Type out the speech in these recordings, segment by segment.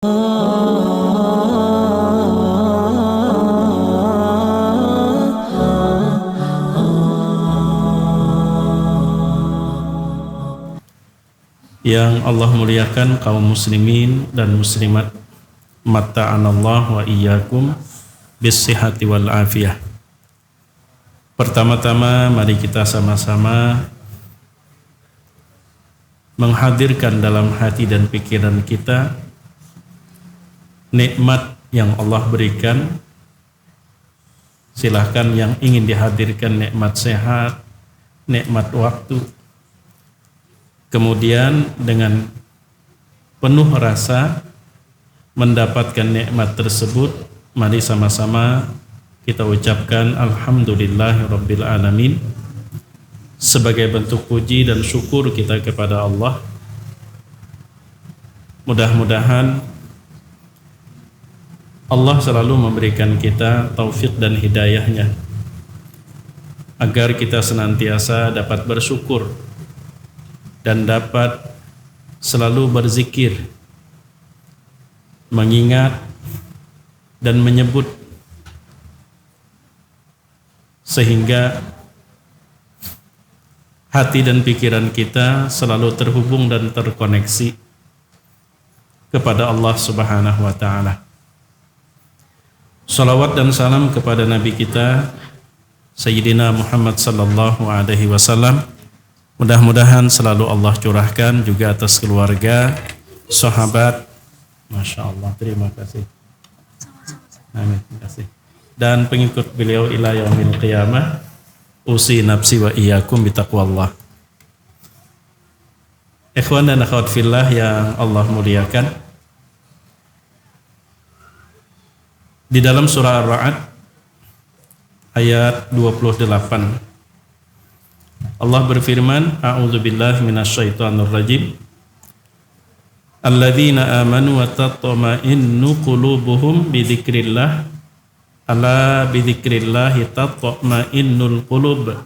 Yang Allah muliakan kaum muslimin dan muslimat, matta'anallah wa iyyakum bis-sihhati wal afiyah. Pertama-tama mari kita sama-sama menghadirkan dalam hati dan pikiran kita nikmat yang Allah berikan. Silahkan yang ingin dihadirkan nikmat sehat, nikmat waktu. Kemudian dengan penuh rasa mendapatkan nikmat tersebut, mari sama-sama kita ucapkan alhamdulillahirabbil alamin sebagai bentuk puji dan syukur kita kepada Allah. Mudah-mudahan Allah selalu memberikan kita taufik dan hidayahnya agar kita senantiasa dapat bersyukur dan dapat selalu berzikir, mengingat dan menyebut, sehingga hati dan pikiran kita selalu terhubung dan terkoneksi kepada Allah Subhanahu wa ta'ala. Salawat dan salam kepada Nabi kita Sayyidina Muhammad sallallahu alaihi wasallam. Mudah-mudahan selalu Allah curahkan juga atas keluarga, sahabat. Masya Allah, terima kasih. Amin, terima kasih. Dan pengikut beliau ila yaumil qiyamah. Usi nafsi wa iyyakum bitaqwallah. Ikhwan dan akhwat fillah yang Allah muliakan, di dalam surah Ar-Ra'd ayat 28 Allah berfirman, a'udzubillahi minasyaitonir rajim. Alladzina amanu wa tatma'innu qulubuhum bidzikrillah. Ala bidzikrillahi tatma'innul qulub.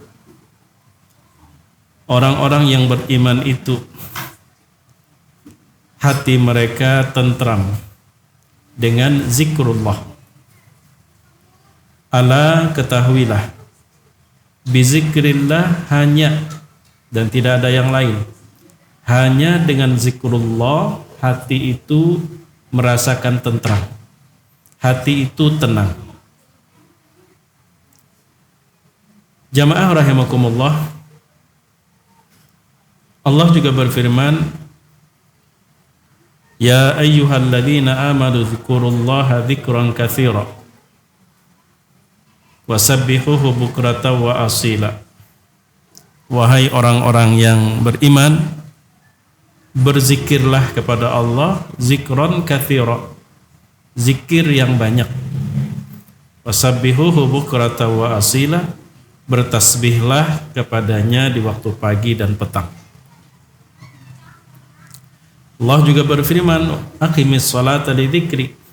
Orang-orang yang beriman itu hati mereka tentram dengan zikrullah. Ala, ketahuilah, bizikrillah, hanya dan tidak ada yang lain, hanya dengan zikrullah hati itu merasakan tentram, hati itu tenang. Jamaah rahimakumullah, Allah juga berfirman, ya ayyuhalladzina amanu dzikurullaha dzikran katsira wasabbihuhu bukratan wa asila. Wahai orang-orang yang beriman, berzikirlah kepada Allah zikron katsira, zikir yang banyak. Wasabbihuhu bukratan wa asila, bertasbihlah kepadanya di waktu pagi dan petang. Allah juga berfirman, aqimis sholata lidzikri,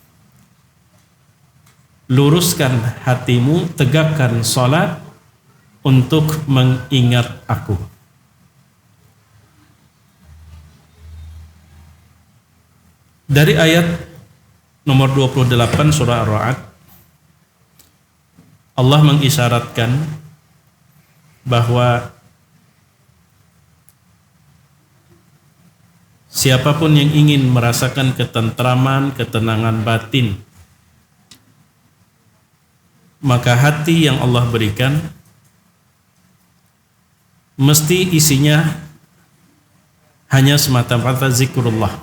luruskan hatimu, tegakkan salat untuk mengingat aku. Dari ayat nomor 28 surah Ar-Ra'd, Allah mengisyaratkan bahwa siapapun yang ingin merasakan ketentraman, ketenangan batin, maka hati yang Allah berikan mesti isinya hanya semata-mata zikrullah.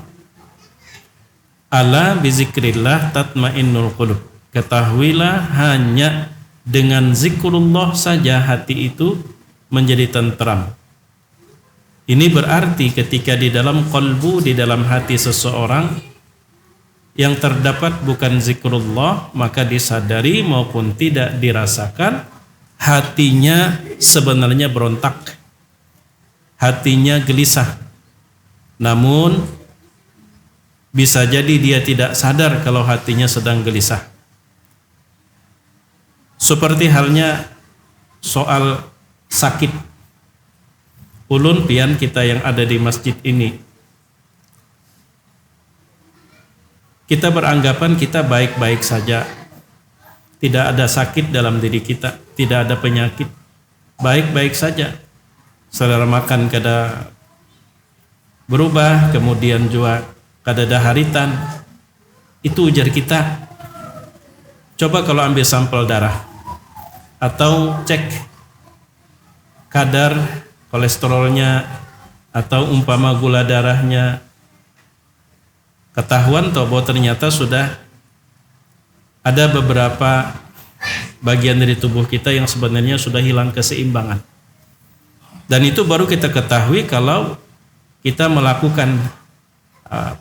Ala bizikrillah tatmainnul qulub. Ketahuilah hanya dengan zikrullah saja hati itu menjadi tentram. Ini berarti ketika di dalam qalbu, di dalam hati seseorang yang terdapat bukan zikrullah, maka disadari maupun tidak dirasakan, hatinya sebenarnya berontak, hatinya gelisah. Namun bisa jadi dia tidak sadar kalau hatinya sedang gelisah. Seperti halnya soal sakit. Ulun pian kita yang ada di masjid ini, kita beranggapan kita baik-baik saja, tidak ada sakit dalam diri kita, tidak ada penyakit, baik-baik saja. Selera makan kada berubah, kemudian juga kada ada haritan. Itu ujar kita. Coba kalau ambil sampel darah atau cek kadar kolesterolnya atau umpama gula darahnya, ketahuan toh bahwa ternyata sudah ada beberapa bagian dari tubuh kita yang sebenarnya sudah hilang keseimbangan. Dan itu baru kita ketahui kalau kita melakukan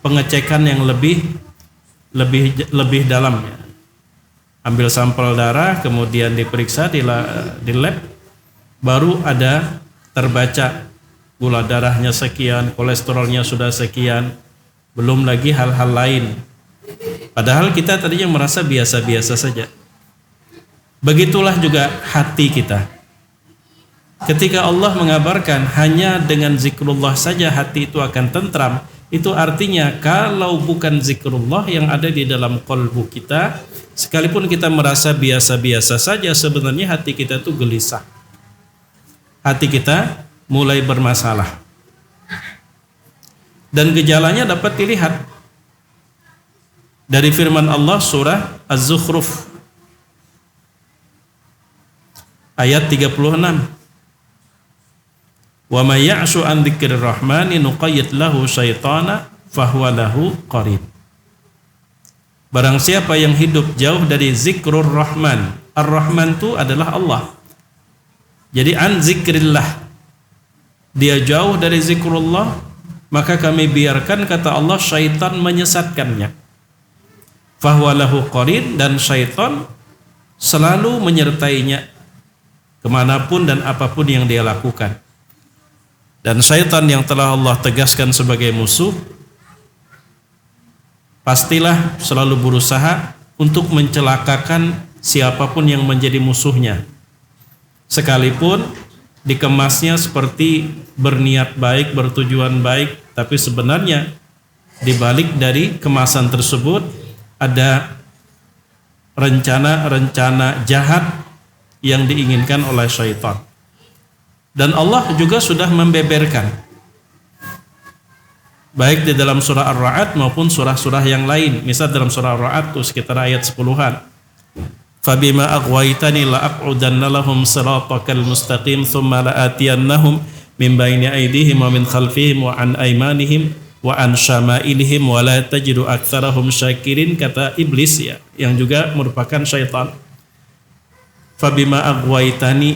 pengecekan yang lebih dalam ya. Ambil sampel darah, kemudian diperiksa di lab, baru ada terbaca gula darahnya sekian, kolesterolnya sudah sekian, belum lagi hal-hal lain. Padahal kita tadinya merasa biasa-biasa saja. Begitulah juga hati kita. Ketika Allah mengabarkan hanya dengan zikrullah saja hati itu akan tentram, itu artinya kalau bukan zikrullah yang ada di dalam qalbu kita, sekalipun kita merasa biasa-biasa saja, sebenarnya hati kita itu gelisah. Hati kita mulai bermasalah. Dan gejalanya dapat dilihat dari firman Allah surah Az-Zukhruf ayat 36. Wa may ya'shu an dzikrir rahmani nuqayyid lahu syaitana fahuwa lahu qarin. Barang siapa yang hidup jauh dari zikrur rahman, ar-rahman itu adalah Allah. Jadi an zikrillah, dia jauh dari zikrullah, maka kami biarkan, kata Allah, syaitan menyesatkannya. Fahuwa lahu qarin, dan syaitan selalu menyertainya kemanapun dan apapun yang dia lakukan. Dan syaitan yang telah Allah tegaskan sebagai musuh, pastilah selalu berusaha untuk mencelakakan siapapun yang menjadi musuhnya. Sekalipun dikemasnya seperti berniat baik, bertujuan baik, tapi sebenarnya di balik dari kemasan tersebut ada rencana-rencana jahat yang diinginkan oleh syaitan. Dan Allah juga sudah membeberkan, baik di dalam surah Ar-Ra'd maupun surah-surah yang lain. Misal dalam surah Ar-Ra'd itu sekitar ayat 10-an. Fabima aghwaytani la'aq'udanna lahum siratakal mustaqim thumma la'atiyannahum min bayni aydihim wa min khalfihim wa an aymanihim wa an syama'ilihim wa la tajidu aktsarahum syakirin, kata iblis ya, yang juga merupakan syaitan. Fabima aghwaytani,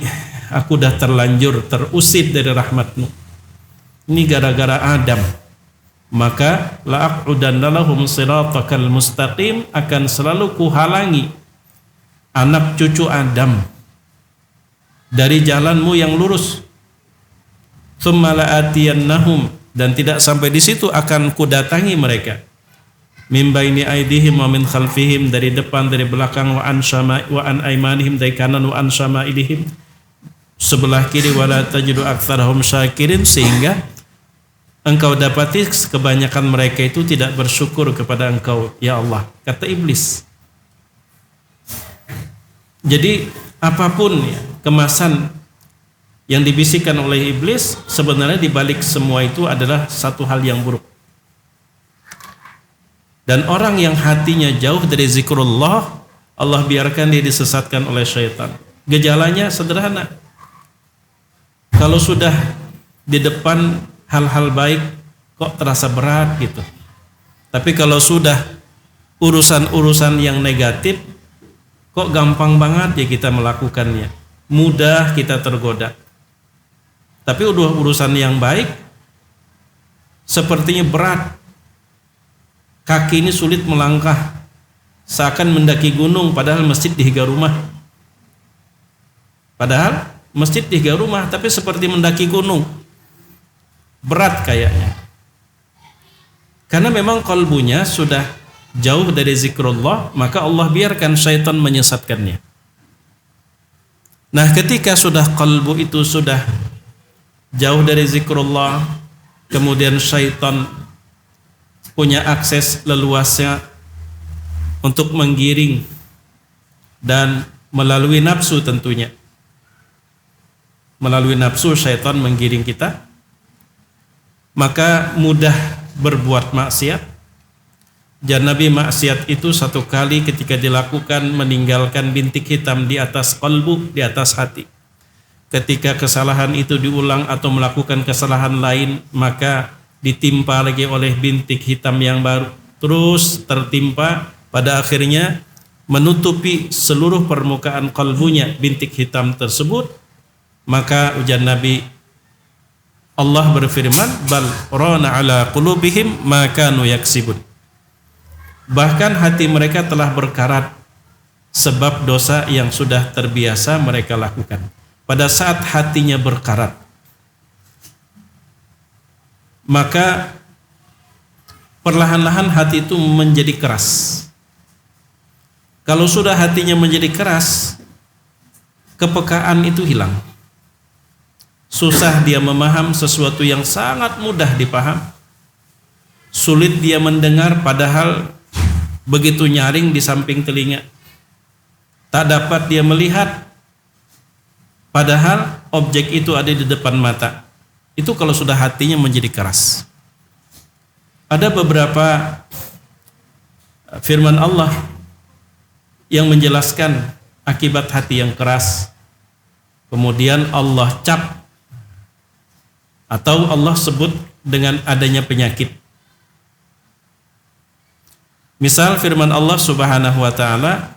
aku dah terlanjur terusir dari rahmatmu. Ini gara-gara Adam. Maka la'aq'udanna lahum siratakal mustaqim, akan selalu kuhalangi anak cucu Adam dari jalanmu yang lurus. Tsumma la'atiyannahum, dan tidak sampai di situ, akan kudatangi mereka. Min baini aidihim wa min khalfihim, dari depan, dari belakang, wa an aymanihim, dari kanan, wa an syama'ilihim, sebelah kiri, wala tajidu aktsarahum syakirin, sehingga engkau dapati kebanyakan mereka itu tidak bersyukur kepada engkau ya Allah, kata iblis. Jadi apapun ya kemasan yang dibisikkan oleh iblis, sebenarnya di balik semua itu adalah satu hal yang buruk. Dan orang yang hatinya jauh dari zikrullah, Allah biarkan dia disesatkan oleh syaitan. Gejalanya sederhana. Kalau sudah di depan hal-hal baik kok terasa berat gitu. Tapi kalau sudah urusan-urusan yang negatif, kok gampang banget ya kita melakukannya. Mudah kita tergoda. Tapi urusan yang baik sepertinya berat. Kaki ini sulit melangkah, seakan mendaki gunung, padahal masjid di higa rumah. Padahal masjid di higa rumah, tapi seperti mendaki gunung. Berat kayaknya. Karena memang kalbunya sudah jauh dari zikrullah, maka Allah biarkan syaitan menyesatkannya. Nah, ketika sudah kalbu itu sudah jauh dari zikrullah, kemudian syaitan punya akses leluasnya untuk menggiring dan melalui nafsu tentunya. Melalui nafsu syaitan menggiring kita, maka mudah berbuat maksiat. Dan Nabi maksiat itu satu kali ketika dilakukan meninggalkan bintik hitam di atas qalbu, di atas hati. Ketika kesalahan itu diulang atau melakukan kesalahan lain, maka ditimpa lagi oleh bintik hitam yang baru, terus tertimpa, pada akhirnya menutupi seluruh permukaan qalbunya bintik hitam tersebut. Maka ujar Nabi, Allah berfirman, bal rana ala qulubihim ma kanu yaksibun. Bahkan hati mereka telah berkarat sebab dosa yang sudah terbiasa mereka lakukan. Pada saat hatinya berkarat, maka perlahan-lahan hati itu menjadi keras. Kalau sudah hatinya menjadi keras, kepekaan itu hilang. Susah dia memaham sesuatu yang sangat mudah dipaham. Sulit dia mendengar padahal begitu nyaring di samping telinga. Tak dapat dia melihat padahal objek itu ada di depan mata. Itu kalau sudah hatinya menjadi keras. Ada beberapa firman Allah yang menjelaskan akibat hati yang keras. Kemudian Allah cap atau Allah sebut dengan adanya penyakit. Misal firman Allah Subhanahu wa taala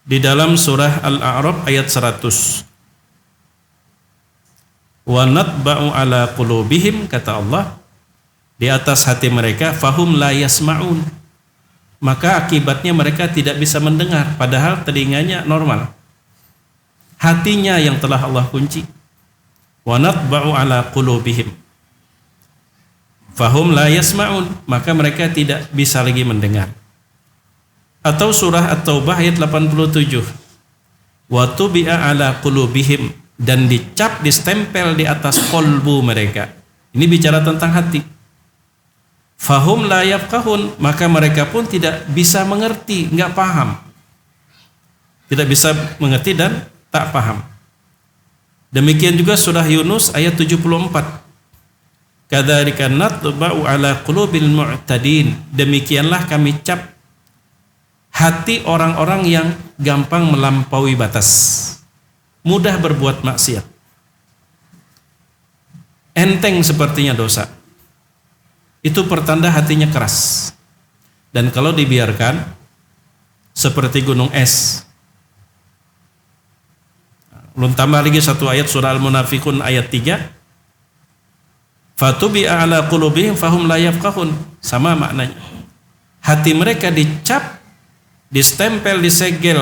di dalam surah Al-A'raf ayat 100. Wa natba'u ala qulubihim, kata Allah, di atas hati mereka, fahum la yasma'un. Maka akibatnya mereka tidak bisa mendengar padahal telinganya normal. Hatinya yang telah Allah kunci. Wa natba'u ala qulubihim fahum la yasma'un, maka mereka tidak bisa lagi mendengar. Atau surah At-Taubah ayat 87. Wa tubi'a ala qulubihim, dan dicap, distempel di atas kolbu mereka. Ini bicara tentang hati. Fahum la yafqahun, maka mereka pun tidak bisa mengerti, enggak paham. Tidak bisa mengerti dan tak paham. Demikian juga surah Yunus ayat 74. Kadzalika natba'u ala qulubil mu'tadin. Demikianlah kami cap hati orang-orang yang gampang melampaui batas, mudah berbuat maksiat. Enteng sepertinya dosa. Itu pertanda hatinya keras. Dan kalau dibiarkan seperti gunung es. Belum tambah lagi satu ayat surah Al-Munafiqun ayat 3. Fatubi'a ala qulubihim fahum la yafqahun. Sama maknanya. Hati mereka dicap, distempel, disegel.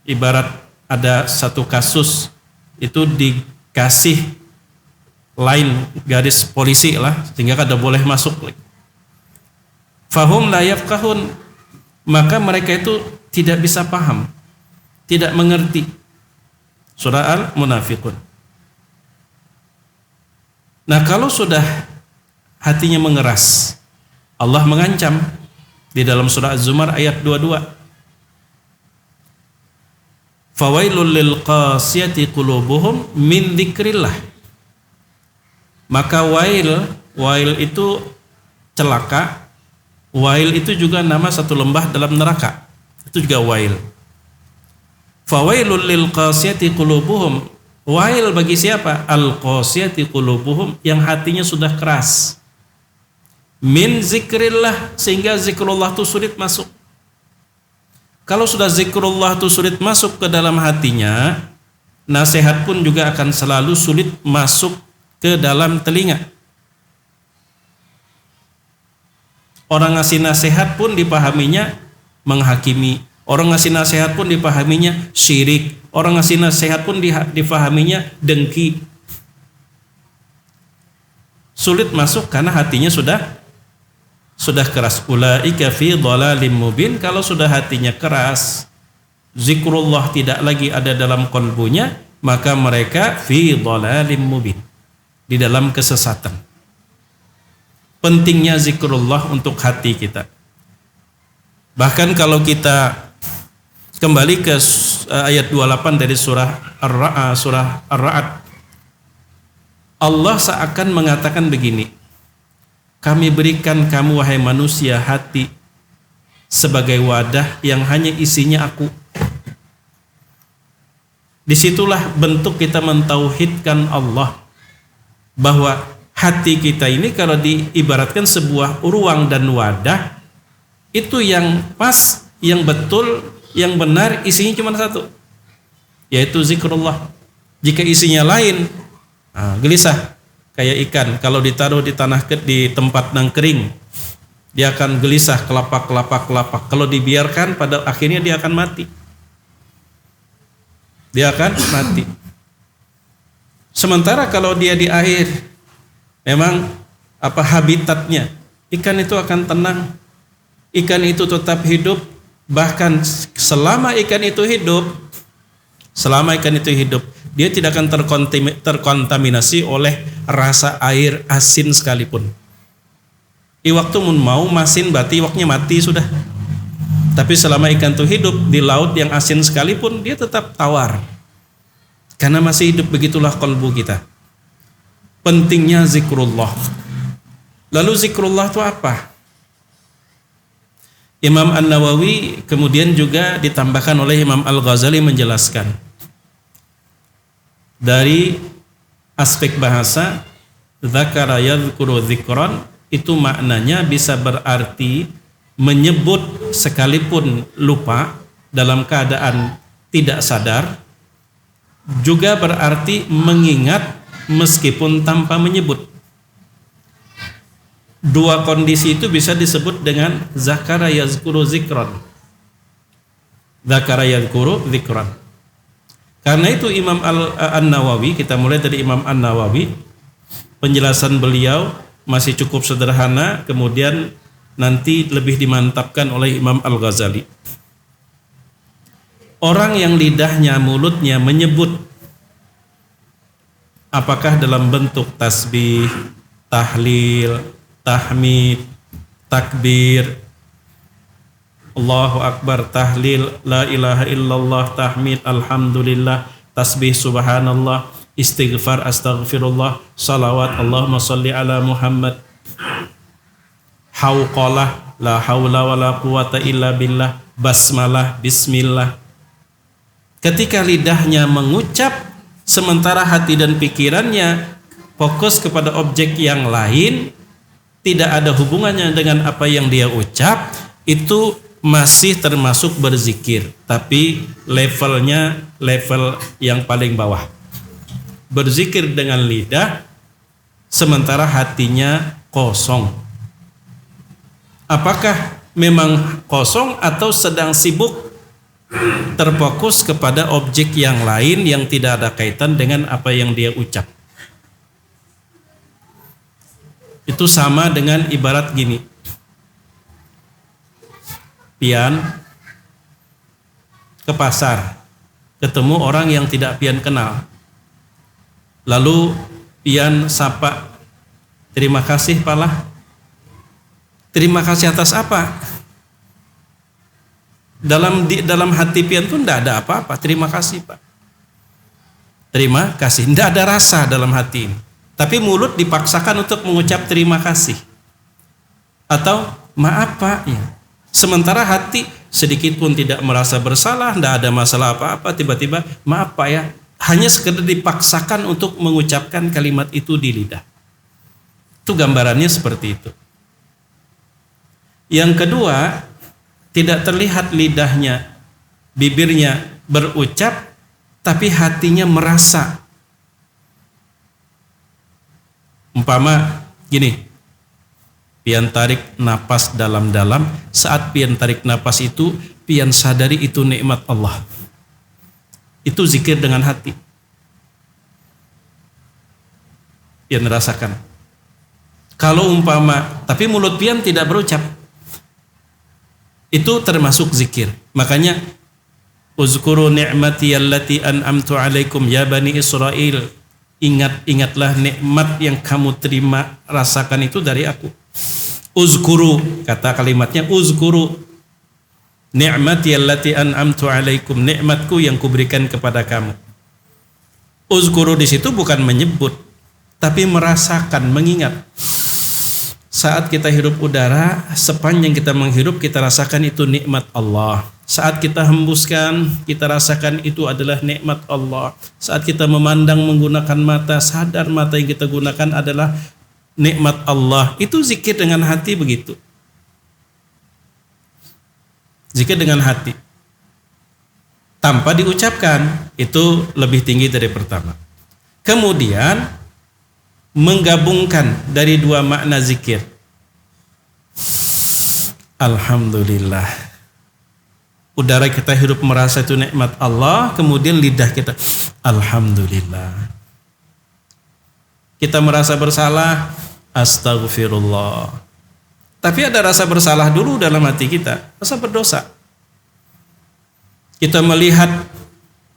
Ibarat ada satu kasus itu dikasih line garis polisi lah sehingga kada boleh masuk. Fahum la yafqahun, maka mereka itu tidak bisa paham, tidak mengerti. Surah Al-Munafiqun. Nah, kalau sudah hatinya mengeras, Allah mengancam di dalam surah Az-Zumar ayat 22. Fawailul lil qasiyati qulubuhum min dzikrillah. Maka wail itu celaka. Wail itu juga nama satu lembah dalam neraka. Itu juga wail. Fawailul lil qasiyati qulubuhum. Wail bagi siapa? Al qasiyati qulubuhum, yang hatinya sudah keras. Min zikrillah, sehingga zikrullah itu sulit masuk. Kalau sudah zikrullah itu sulit masuk ke dalam hatinya, nasihat pun juga akan selalu sulit masuk ke dalam telinga. Orang ngasih nasihat pun dipahaminya menghakimi. Orang ngasih nasihat pun dipahaminya syirik. Orang ngasih nasihat pun dipahaminya dengki. Sulit masuk karena hatinya sudah keras. Ulaika fi dhalalim mubin. Kalau sudah hatinya keras, zikrullah tidak lagi ada dalam qalbunya, maka mereka fi dhalalim mubin, di dalam kesesatan. pentingnya zikrullah untuk hati kita. Bahkan kalau kita kembali ke ayat 28 dari surah Ar-Ra'd, Allah seakan mengatakan begini, kami berikan kamu wahai manusia hati sebagai wadah yang hanya isinya aku. Disitulah bentuk kita mentauhidkan Allah, bahwa hati kita ini kalau diibaratkan sebuah ruang dan wadah, itu yang pas, yang betul, yang benar isinya cuma satu, yaitu zikrullah. Jika isinya lain, gelisah kayak ikan kalau ditaruh di di tempat yang kering, dia akan gelisah, kelapak. Kalau dibiarkan pada akhirnya dia akan mati. Sementara kalau dia di air, memang habitatnya, ikan itu akan tenang, ikan itu tetap hidup. Bahkan selama ikan itu hidup, dia tidak akan terkontaminasi oleh rasa air asin sekalipun. Iwak tuh mau masin berarti iwaknya mati sudah. Tapi selama ikan itu hidup di laut yang asin sekalipun, dia tetap tawar. Karena masih hidup. Begitulah kalbu kita. Pentingnya zikrullah. Lalu zikrullah itu apa? Imam An-Nawawi kemudian juga ditambahkan oleh Imam Al-Ghazali menjelaskan, dari aspek bahasa, dzakara yadhkuru dzikran, itu maknanya bisa berarti menyebut sekalipun lupa dalam keadaan tidak sadar, juga berarti mengingat meskipun tanpa menyebut. Dua kondisi itu bisa disebut dengan zakara yazkuru zikran. Zakara yazkuru zikran. Karena itu Imam An-Nawawi, kita mulai dari Imam An-Nawawi, penjelasan beliau masih cukup sederhana, kemudian nanti lebih dimantapkan oleh Imam Al-Ghazali. Orang yang lidahnya, mulutnya menyebut, apakah dalam bentuk tasbih, tahlil, tahmid, takbir, Allahu Akbar, tahlil, la ilaha illallah, tahmid, alhamdulillah, tasbih, subhanallah, istighfar, astaghfirullah, salawat, Allahumma salli ala Muhammad, hauqalah, la haula wa la quwata illa billah, basmalah, bismillah. Ketika lidahnya mengucap, sementara hati dan pikirannya fokus kepada objek yang lain, tidak ada hubungannya dengan apa yang dia ucap, itu masih termasuk berzikir, tapi levelnya level yang paling bawah. Berzikir dengan lidah sementara hatinya kosong. Apakah memang kosong atau sedang sibuk terfokus kepada objek yang lain yang tidak ada kaitan dengan apa yang dia ucap? Itu sama dengan ibarat gini, pian ke pasar, ketemu orang yang tidak pian kenal, lalu pian sapa, terima kasih palah. Terima kasih atas apa? Dalam hati pian pun tidak ada apa-apa. Terima kasih Pak, terima kasih, tidak ada rasa dalam hati ini. Tapi mulut dipaksakan untuk mengucap terima kasih atau maaf Pak, ya. Sementara hati sedikit pun tidak merasa bersalah, tidak ada masalah apa-apa, tiba-tiba maaf Pak ya, hanya sekedar dipaksakan untuk mengucapkan kalimat itu di lidah. Itu gambarannya seperti itu. Yang kedua, tidak terlihat lidahnya, bibirnya berucap, tapi hatinya merasa. Umpama gini, pian tarik napas dalam-dalam, saat pian tarik napas itu, pian sadari itu nikmat Allah. Itu zikir dengan hati. Pian rasakan. Kalau umpama, tapi mulut pian tidak berucap, itu termasuk zikir. Makanya, uzkuru ni'mati allati an'amtu alaikum ya bani Israel. Ingat-ingatlah nikmat yang kamu terima, rasakan itu dari aku. Uzkuru, kata kalimatnya uzkuru ni'mati allati an'amtu alaikum, nikmatku yang kuberikan kepada kamu. Uzkuru di situ bukan menyebut, tapi merasakan, mengingat. Saat kita hirup udara, sepanjang kita menghirup kita rasakan itu nikmat Allah. Saat kita hembuskan, kita rasakan itu adalah nikmat Allah. Saat kita memandang menggunakan mata, sadar mata yang kita gunakan adalah nikmat Allah. Itu zikir dengan hati begitu. Zikir dengan hati. Tanpa diucapkan, itu lebih tinggi dari pertama. Kemudian menggabungkan dari dua makna zikir. Alhamdulillah. Udara kita hirup merasa itu nikmat Allah, kemudian lidah kita alhamdulillah. Kita merasa bersalah, astagfirullah. Tapi ada rasa bersalah dulu dalam hati kita, rasa berdosa. Kita melihat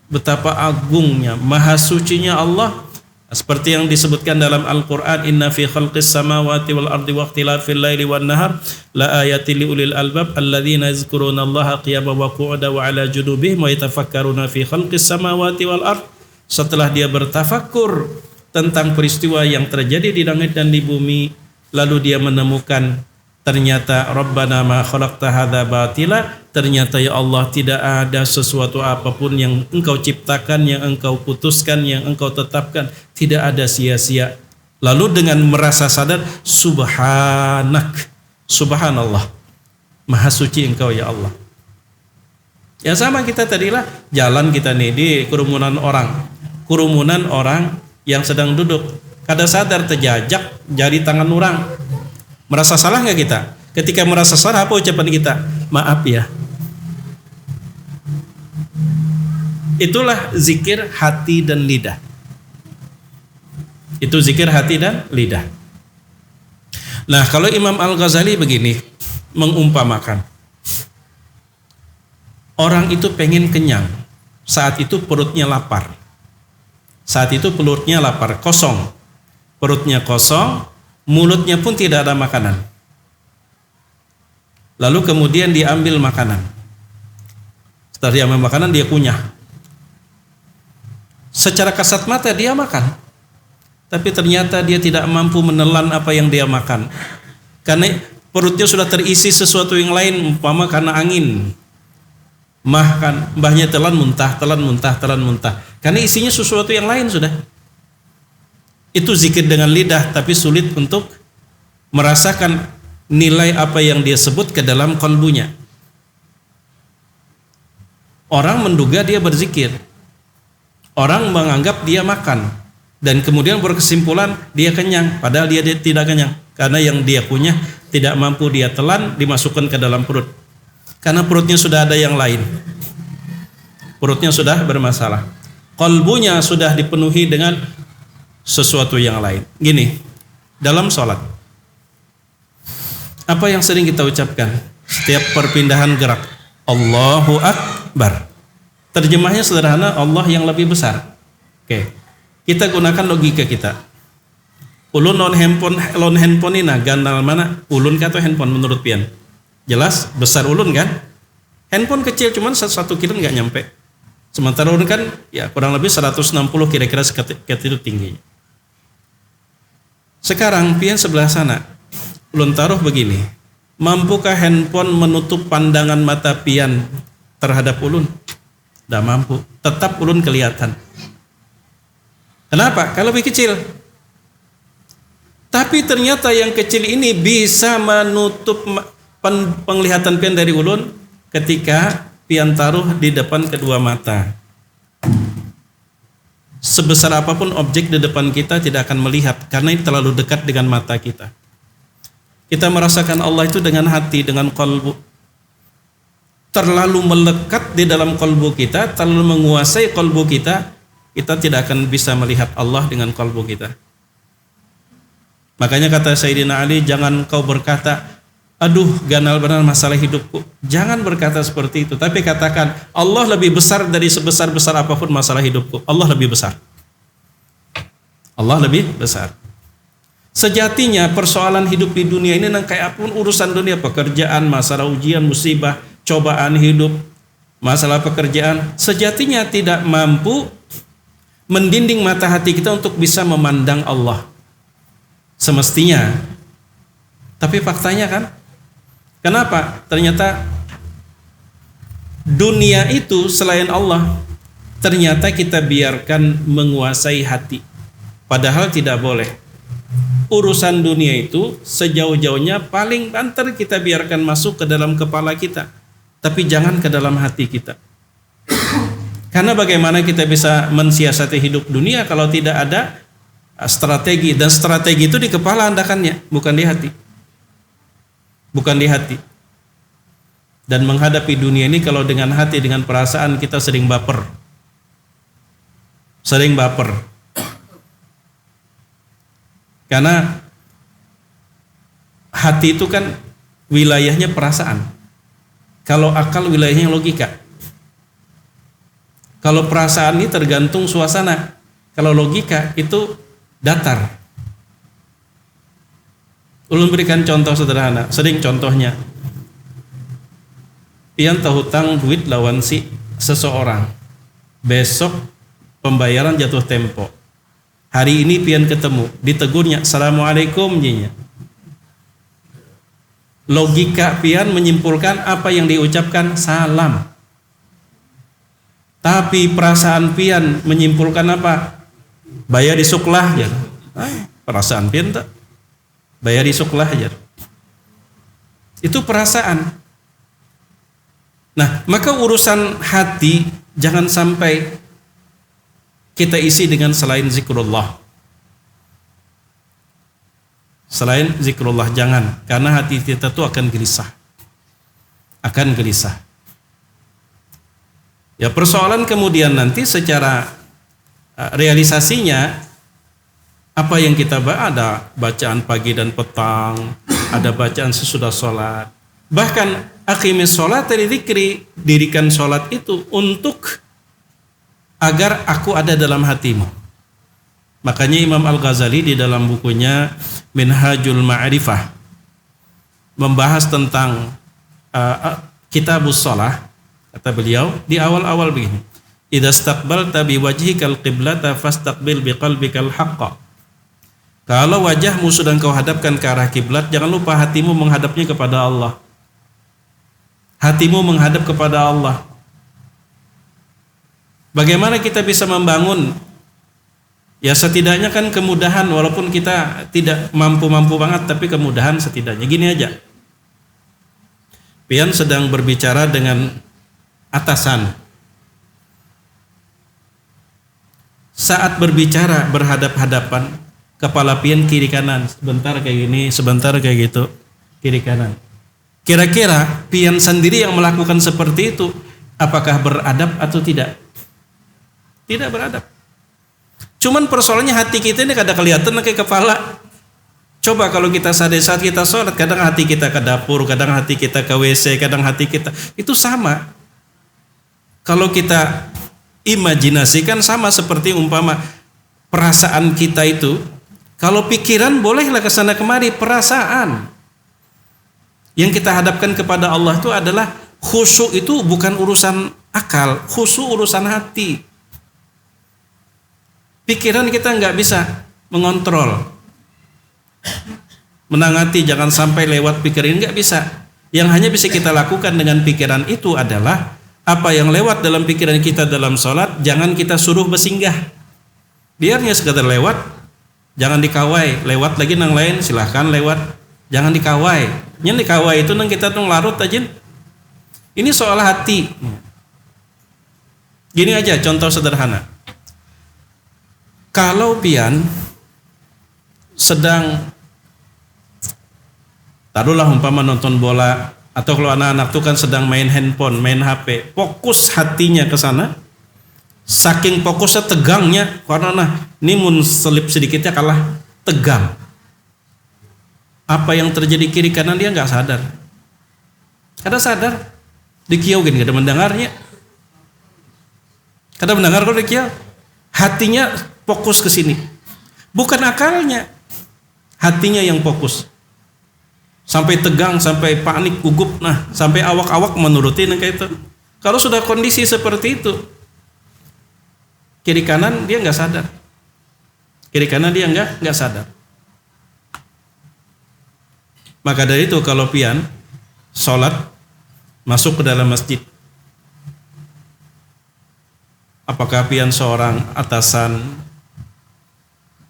betapa agungnya, maha sucinya Allah, seperti yang disebutkan dalam Al-Quran, inna fi khalqis samawati wal ardi wa ikhtilafil laili wan nahar la ayatin li ulil albab alladzina yazkuruna allaha qiyaman wa qu'udan wa ala junubihim wa yatafakkaruna fi khalqis samawati wal ard. Setelah dia bertafakkur tentang peristiwa yang terjadi di langit dan di bumi, lalu dia menemukan ternyata Rabbana ma khalaqta hadza batila, ternyata ya Allah tidak ada sesuatu apapun yang engkau ciptakan, yang engkau putuskan, yang engkau tetapkan, tidak ada sia-sia. Lalu dengan merasa sadar, subhanak, subhanallah, maha suci engkau ya Allah. Ya sama kita tadilah jalan kita nih di kerumunan orang yang sedang duduk, kada sadar terjajak jari tangan orang. Merasa salah nggak kita? Ketika merasa salah, apa ucapan kita? Maaf ya. Itulah zikir hati dan lidah. Itu zikir hati dan lidah. Nah, kalau Imam Al-Ghazali begini mengumpamakan, orang itu pengen kenyang, saat itu perutnya lapar. Saat itu perutnya lapar, kosong. Perutnya kosong, mulutnya pun tidak ada makanan. Lalu kemudian diambil makanan. Setelah diambil makanan, dia kunyah. Secara kasat mata dia makan, tapi ternyata dia tidak mampu menelan apa yang dia makan, karena perutnya sudah terisi sesuatu yang lain, umpama karena angin. Mbahnya telan muntah, karena isinya sesuatu yang lain sudah. Itu zikir dengan lidah, tapi sulit untuk merasakan nilai apa yang dia sebut ke dalam kalbunya. Orang menduga dia berzikir, orang menganggap dia makan, dan kemudian berkesimpulan dia kenyang, padahal dia tidak kenyang, karena yang dia punya tidak mampu dia telan, dimasukkan ke dalam perut, karena perutnya sudah ada yang lain, perutnya sudah bermasalah, kalbunya sudah dipenuhi dengan sesuatu yang lain. Gini, dalam sholat, apa yang sering kita ucapkan setiap perpindahan gerak? Allahu Akbar. Terjemahnya sederhana, Allah yang lebih besar. Oke, kita gunakan logika kita. Ulun non handphone ini gandal mana? Ulun atau handphone menurut pian? Jelas besar ulun kan? Handphone kecil cuman 1 kilo nggak nyampe. Sementara ulun kan ya kurang lebih 160 kira-kira sekitar itu tingginya. Sekarang pian sebelah sana, ulun taruh begini, mampukah handphone menutup pandangan mata pian terhadap ulun? Tidak mampu, tetap ulun kelihatan. Kenapa? Kalau lebih kecil. Tapi ternyata yang kecil ini bisa menutup penglihatan pian dari ulun ketika pian taruh di depan kedua mata. Sebesar apapun objek di depan kita tidak akan melihat, karena itu terlalu dekat dengan mata kita. Kita merasakan Allah itu dengan hati, dengan kalbu. Terlalu melekat di dalam kalbu kita, terlalu menguasai kalbu kita, kita tidak akan bisa melihat Allah dengan kalbu kita. Makanya kata Sayyidina Ali, jangan kau berkata, aduh ganal benar masalah hidupku. Jangan berkata seperti itu, tapi katakan Allah lebih besar dari sebesar-besar apapun masalah hidupku. Allah lebih besar. Allah lebih besar. Sejatinya persoalan hidup di dunia ini nang kayak apapun urusan dunia, pekerjaan, masalah ujian, musibah, cobaan hidup, masalah pekerjaan, sejatinya tidak mampu mendinding mata hati kita untuk bisa memandang Allah semestinya. Tapi faktanya kan, kenapa? Ternyata dunia itu selain Allah, ternyata kita biarkan menguasai hati. Padahal tidak boleh. Urusan dunia itu sejauh-jauhnya paling banter kita biarkan masuk ke dalam kepala kita, tapi jangan ke dalam hati kita. Karena bagaimana kita bisa mensiasati hidup dunia kalau tidak ada strategi, dan strategi itu di kepala ledakannya, bukan di hati. Bukan di hati. Dan menghadapi dunia ini kalau dengan hati, dengan perasaan, kita sering baper. Sering baper. Karena hati itu kan wilayahnya perasaan. Kalau akal wilayahnya logika. Kalau perasaan ini tergantung suasana. Kalau logika itu datar. Ulun berikan contoh sederhana, sering contohnya. Pian hutang duit lawan si seseorang. Besok pembayaran jatuh tempo. Hari ini pian ketemu, ditegurnya assalamualaikum jinya. Logika pian menyimpulkan apa yang diucapkan salam. Tapi perasaan pian menyimpulkan apa? Bayar disuklah ya. Perasaan pian tak? Bayar disuklah aja. Itu perasaan. Nah, maka urusan hati jangan sampai kita isi dengan selain zikrullah. Selain zikrullah jangan, karena hati kita itu akan gelisah. Akan gelisah. Ya, persoalan kemudian nanti secara realisasinya, apa yang kita ada bacaan pagi dan petang, ada bacaan sesudah sholat. Bahkan aqimis sholat dari dzikri, dirikan sholat itu untuk agar aku ada dalam hatimu. Makanya Imam Al-Ghazali di dalam bukunya Minhajul Ma'rifah membahas tentang kitabus sholah, kata beliau di awal-awal begini, idza istaqbalta biwajhikal qiblata fastaqbil biqalbikal haqqa. Kalau wajahmu sedang kau hadapkan ke arah kiblat, jangan lupa hatimu menghadapnya kepada Allah. Hatimu menghadap kepada Allah. Bagaimana kita bisa membangun? Ya setidaknya kan kemudahan, walaupun kita tidak mampu-mampu banget, tapi kemudahan setidaknya. Gini aja. Pian sedang berbicara dengan atasan. Saat berbicara berhadap-hadapan, kepala pian kiri kanan, sebentar kayak gini, sebentar kayak gitu, kiri kanan. Kira-kira pian sendiri yang melakukan seperti itu, apakah beradab atau tidak? Tidak beradab. Cuman persoalannya hati kita ini kadang kelihatan kayak kepala. Coba kalau kita sadar saat kita sholat, kadang hati kita ke dapur, kadang hati kita ke WC, kadang hati kita itu sama. Kalau kita imajinasikan sama seperti umpama perasaan kita itu. Kalau pikiran bolehlah kesana kemari, perasaan. Yang kita hadapkan kepada Allah itu adalah khusyuk, itu bukan urusan akal, khusyuk urusan hati. Pikiran kita nggak bisa mengontrol, menangati, jangan sampai lewat pikiran, nggak bisa. Yang hanya bisa kita lakukan dengan pikiran itu adalah apa yang lewat dalam pikiran kita dalam sholat, jangan kita suruh bersinggah. Biarnya sekedar lewat. Jangan dikawai, lewat lagi nang lain silahkan lewat, jangan dikawai. Yang dikawai itu nang kita tuh larut aja. Ini soal hati. Gini aja contoh sederhana. Kalau pian sedang taruhlah umpama nonton bola, atau kalau anak-anak tuh kan sedang main handphone, main HP, fokus hatinya ke sana. Saking fokusnya tegangnya, karena ini mun selip sedikitnya kalah tegang. Apa yang terjadi kiri kanan dia nggak sadar. Kadang sadar, dikiau gini, kada mendengarnya. Kada mendengar kalau dikiau, hatinya fokus ke sini, bukan akalnya. hatinya yang fokus. Sampai tegang, sampai panik, gugup, nah sampai awak-awak menuruti kayak itu. Kalau sudah kondisi seperti itu, kiri kanan dia nggak sadar. Kiri kanan dia nggak sadar. Maka dari itu kalau pian sholat masuk ke dalam masjid, apakah pian seorang atasan,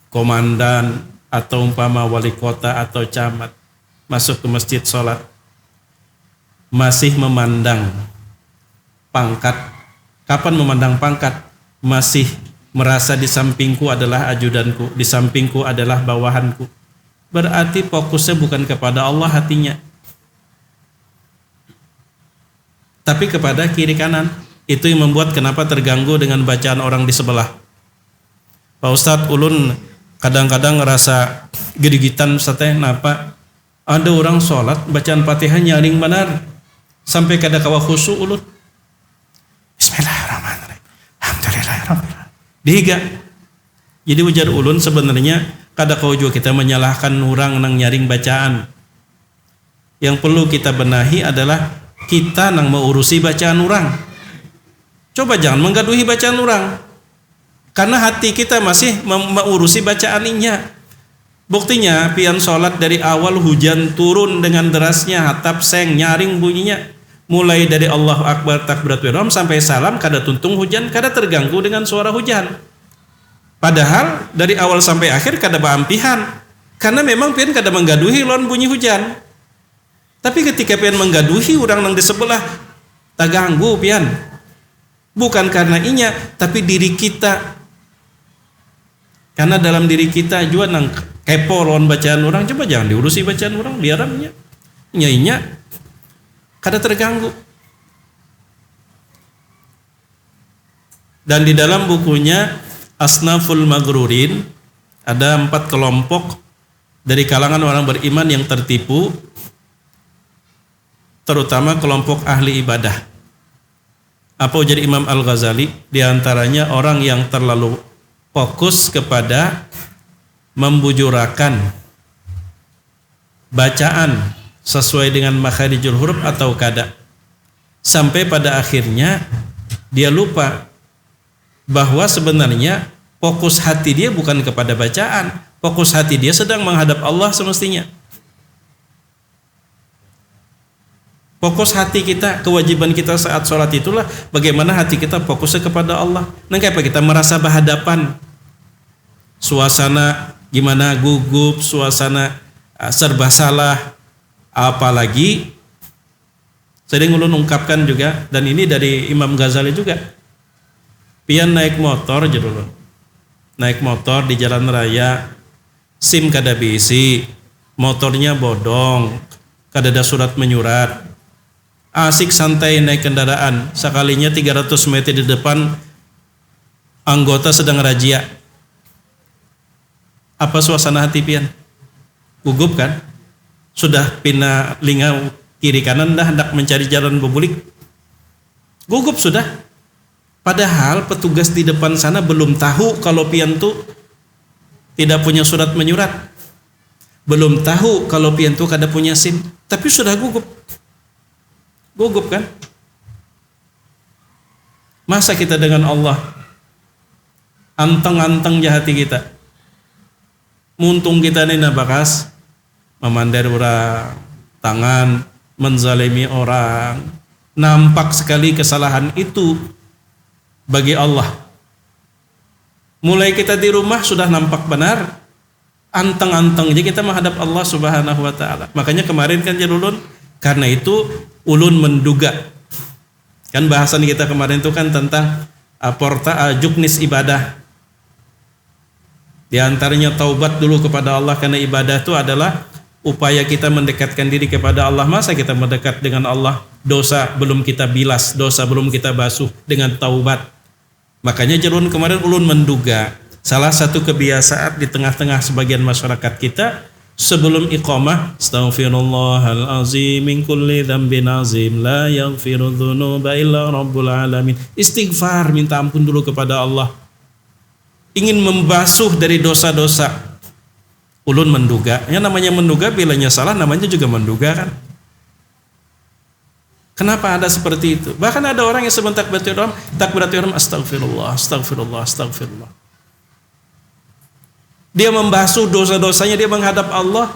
komandan, atau umpama wali kota atau camat, masuk ke masjid sholat, masih memandang pangkat. Kapan memandang pangkat? Masih merasa di sampingku adalah ajudanku, di sampingku adalah bawahanku. Berarti fokusnya bukan kepada Allah hatinya, tapi kepada kiri kanan. Itu yang membuat kenapa terganggu dengan bacaan orang di sebelah. Pak Ustadz, ulun kadang-kadang ngerasa gedigitan Ustadz, kenapa ada orang sholat bacaan Fatihah nyaring benar sampai kada kawa khusyuk ulun. Bismillahirrahmanirrahim, alhamdulillahirrahmanirrahim. Dihiga. Jadi ujar ulun sebenarnya kada kau juga kita menyalahkan orang nang nyaring bacaan. Yang perlu kita benahi adalah kita nang mengurusi bacaan orang. Coba jangan menggaduhi bacaan orang, karena hati kita masih mengurusi bacaan inya. Buktinya pian sholat dari awal hujan turun dengan derasnya, hatap seng nyaring bunyinya. Mulai dari Allahu Akbar takbiratul ihram sampai salam kada tuntung hujan, kada terganggu dengan suara hujan. Padahal dari awal sampai akhir kada baampihan, karena memang pian kada menggaduhi lawan bunyi hujan. Tapi ketika pian menggaduhi orang nang di sebelah, tak ganggu pian. Bukan karena inya, tapi diri kita. Karena dalam diri kita juga nang kepo lawan bacaan orang. Coba jangan diurusi bacaan orang, biarannya. Inya kada terganggu. Dan di dalam bukunya Asnaful Maghrurin ada 4 kelompok dari kalangan orang beriman yang tertipu, terutama kelompok ahli ibadah. Apa ujar Imam Al-Ghazali? Di antaranya orang yang terlalu fokus kepada membujurakan bacaan sesuai dengan makharijul huruf atau kada, sampai pada akhirnya dia lupa bahwa sebenarnya fokus hati dia bukan kepada bacaan, fokus hati dia sedang menghadap Allah semestinya. Fokus hati kita, kewajiban kita saat sholat itulah bagaimana hati kita fokusnya kepada Allah. Nah, kayak kita merasa berhadapan, suasana gimana gugup, suasana serba salah, apalagi sering ulun ungkapkan juga, dan ini dari Imam Ghazali juga. Pian naik motor judul, naik motor di jalan raya, SIM kada bisi, motornya bodong, kada ada surat menyurat, asik santai naik kendaraan, sekalinya 300 meter di depan anggota sedang razia. Apa suasana hati pian? Gugup kan? Sudah pina lingau kiri kanan dah hendak mencari jalan bebulik, gugup sudah. Padahal petugas di depan sana belum tahu kalau pian tuh tidak punya surat menyurat, belum tahu kalau pian tuh kada punya SIM, tapi sudah gugup. Gugup kan? Masa kita dengan Allah anteng-anteng hati kita, muntung kita ini nabakas memandar orang, tangan menzalimi orang, nampak sekali kesalahan itu bagi Allah. Mulai kita di rumah sudah nampak benar, anteng-anteng jadi kita menghadap Allah Subhanahu wa taala. Makanya kemarin kan ulun, karena itu ulun menduga. Kan bahasan kita kemarin itu kan tentang juknis ibadah. Di antaranya taubat dulu kepada Allah, karena ibadah itu adalah upaya kita mendekatkan diri kepada Allah. Masa kita mendekat dengan Allah, dosa belum kita bilas, dosa belum kita basuh dengan taubat. Makanya jalun kemarin ulun menduga salah satu kebiasaan di tengah-tengah sebagian masyarakat kita sebelum iqamah, astaghfirullahal azim min kulli dzambin azim la yaghfiru dzunuba illa rabbul alamin. Istighfar, minta ampun dulu kepada Allah. Ingin membasuh dari dosa-dosa. Ulun menduga, yang namanya menduga bilanya salah namanya juga menduga kan. Kenapa ada seperti itu? Bahkan ada orang yang sebelum takbiratul ihram astagfirullah, astagfirullah, astagfirullah. Dia membasuh dosa-dosanya, dia menghadap Allah.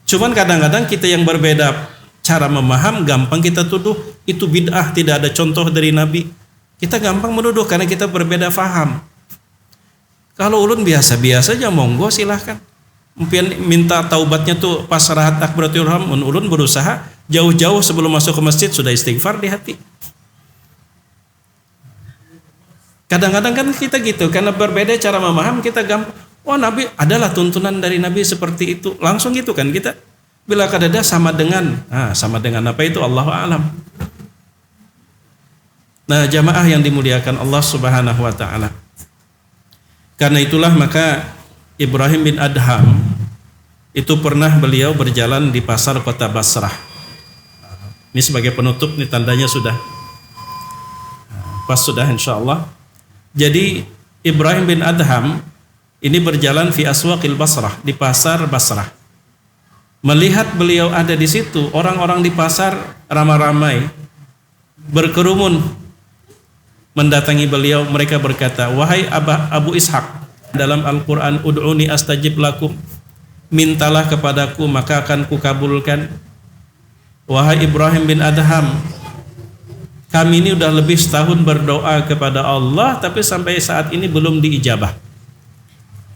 Cuman kadang-kadang kita yang berbeda cara memaham, gampang kita tuduh itu bid'ah, tidak ada contoh dari Nabi. Kita gampang menuduh karena kita berbeda faham. Kalau ulun biasa-biasa aja, monggo silahkan. Minta taubatnya tuh pas rahat takbiratul ihram, ulun berusaha jauh-jauh sebelum masuk ke masjid sudah istighfar di hati. Kadang-kadang kan kita gitu, karena berbeda cara memaham kita gampang. Oh Nabi, adalah tuntunan dari Nabi seperti itu. Langsung gitu kan kita. Bila kadada sama dengan apa itu Allahu a'lam. Nah, jamaah yang dimuliakan Allah Subhanahu wa taala. Karena itulah maka Ibrahim bin Adham itu pernah beliau berjalan di pasar kota Basrah. Ini sebagai penutup, nih tandanya sudah pas sudah insyaallah. Jadi Ibrahim bin Adham ini berjalan fi aswaqil Basrah, di pasar Basrah. Melihat beliau ada di situ, orang-orang di pasar ramai-ramai berkerumun mendatangi beliau. Mereka berkata, wahai Abu Ishaq, dalam Al-Quran, ud'uni astajib lakum, mintalah kepadaku maka akan kukabulkan. Wahai Ibrahim bin Adham, kami ini udah lebih setahun berdoa kepada Allah tapi sampai saat ini belum diijabah.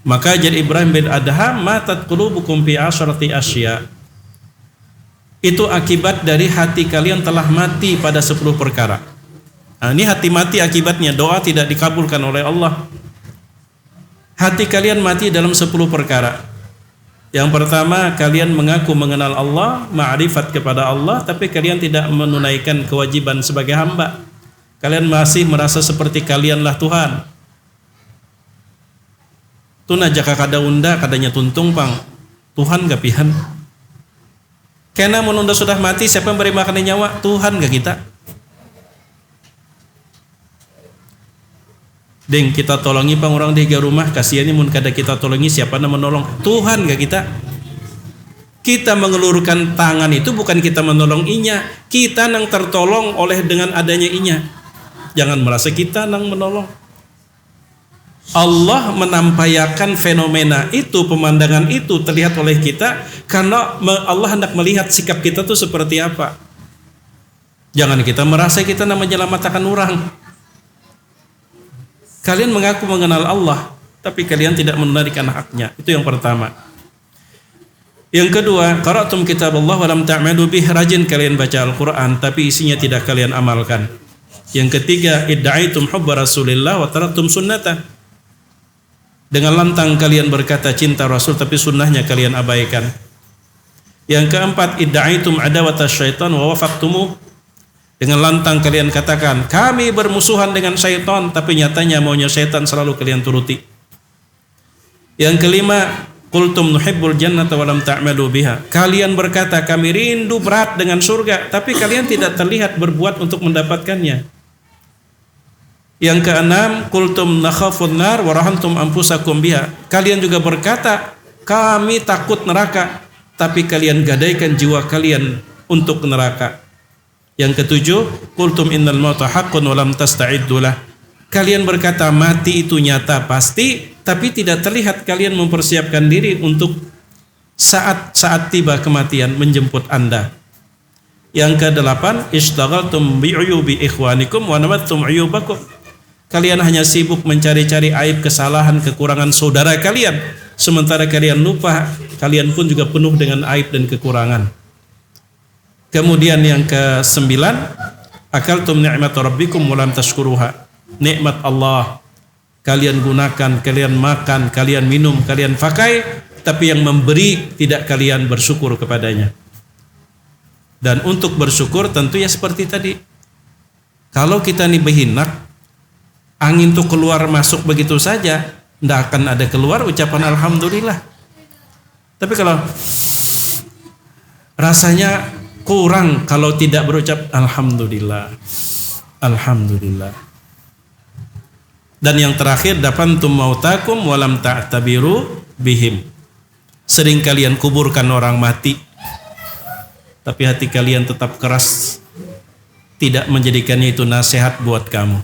Maka jadi Ibrahim bin Adham, matat qulubukum fi asyrati asya. Itu akibat dari hati kalian telah mati pada 10 perkara. Nah, ini hati mati akibatnya, doa tidak dikabulkan oleh Allah. Hati kalian mati dalam 10 perkara. Yang pertama, kalian mengaku mengenal Allah, ma'rifat kepada Allah, tapi kalian tidak menunaikan kewajiban sebagai hamba. Kalian masih merasa seperti kalianlah Tuhan. Tuna jaka kada unda kadanya tuntung pang Tuhan gak pihan. Karena menunda sudah mati, siapa yang beri makan nyawa? Tuhan gak kita? Deng, kita tolongi pang orang di rumah, kasihannya mun kada kita tolongi, siapa yang menolong? Tuhan gak kita? Kita mengelurkan tangan itu bukan kita menolong inya, kita nang tertolong oleh dengan adanya inya. Jangan merasa kita nang menolong. Allah menampakkan fenomena itu, pemandangan itu terlihat oleh kita karena Allah hendak melihat sikap kita tuh seperti apa. Jangan kita merasa kita nak menyelamatkan orang. Kalian mengaku mengenal Allah, tapi kalian tidak menunaikan haknya. Itu yang pertama. Yang kedua, qara'tum kitab Allah wa lam ta'malu bih, rajin kalian baca Al-Quran, tapi isinya tidak kalian amalkan. Yang ketiga, idda'aitum hubba Rasulillah wa taraktum sunnatah. Dengan lantang kalian berkata cinta Rasul, tapi sunnahnya kalian abaikan. Yang keempat, idda'aitum adawata syaitan wa wafaqtumu. Dengan lantang kalian katakan kami bermusuhan dengan syaitan, tapi nyatanya maunya syaitan selalu kalian turuti. Yang kelima, qultum nuhibbul jannata wa lam ta'malu biha. Kalian berkata kami rindu berat dengan surga, tapi kalian tidak terlihat berbuat untuk mendapatkannya. Yang keenam, qultum nakhafun nar wa rahantum anfusakum biha. Kalian juga berkata kami takut neraka, tapi kalian gadaikan jiwa kalian untuk neraka. Yang ketujuh, qultum innal mauta haqqun wa lam tasta'iddu lah. Kalian berkata mati itu nyata pasti, tapi tidak terlihat kalian mempersiapkan diri untuk saat tiba kematian menjemput Anda. Yang kedelapan, ishtaghaltum bi'uyubi ikhwanikum wa namattum uyubakum. Kalian hanya sibuk mencari-cari aib, kesalahan, kekurangan saudara kalian, sementara kalian lupa kalian pun juga penuh dengan aib dan kekurangan. Kemudian yang ke-9, akaltum ni'mat rabbikum wa lam tashkuruha. Nikmat Allah kalian gunakan, kalian makan, kalian minum, kalian pakai, tapi yang memberi tidak kalian bersyukur kepadanya. Dan untuk bersyukur tentu ya seperti tadi. Kalau kita nih behinak, angin tuh keluar masuk begitu saja, tidak akan ada keluar ucapan alhamdulillah. Tapi kalau rasanya kurang kalau tidak berucap alhamdulillah, alhamdulillah. Dan yang terakhir, dafantum mautakum walam ta'tabiru bihim. Sering kalian kuburkan orang mati, tapi hati kalian tetap keras, tidak menjadikannya itu nasihat buat kamu.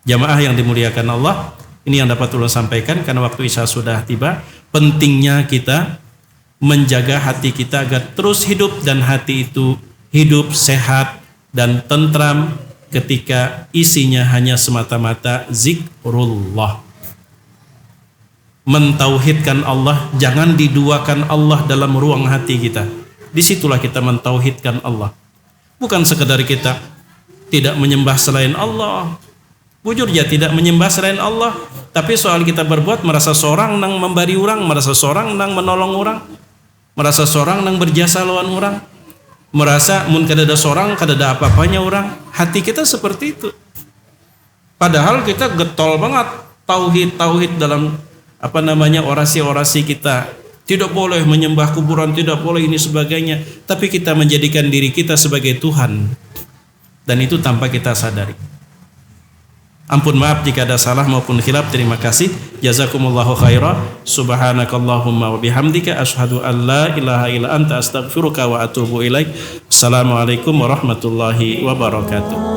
Jamaah yang dimuliakan Allah, ini yang dapat ulun sampaikan karena waktu Isya sudah tiba. Pentingnya kita menjaga hati kita agar terus hidup, dan hati itu hidup sehat dan tentram ketika isinya hanya semata-mata zikrullah. Mentauhidkan Allah, jangan diduakan Allah dalam ruang hati kita. Disitulah kita mentauhidkan Allah. Bukan sekedar kita tidak menyembah selain Allah. Bujur ya, tidak menyembah selain Allah, tapi soal kita berbuat merasa seorang nang memberi orang, merasa seorang nang menolong orang, merasa seorang nang berjasa lawan orang, merasa mun kadada seorang kadada apa-apanya orang. Hati kita seperti itu. Padahal kita getol banget tauhid dalam orasi-orasi kita. Tidak boleh menyembah kuburan, tidak boleh ini sebagainya, tapi kita menjadikan diri kita sebagai Tuhan, dan itu tanpa kita sadari. Ampun maaf jika ada salah maupun khilaf. Terima kasih. Jazakumullahu khairan. Subhanakallahumma wa bihamdika asyhadu an la ilaha illa anta astaghfiruka wa atubu ilaik. Assalamualaikum warahmatullahi wabarakatuh.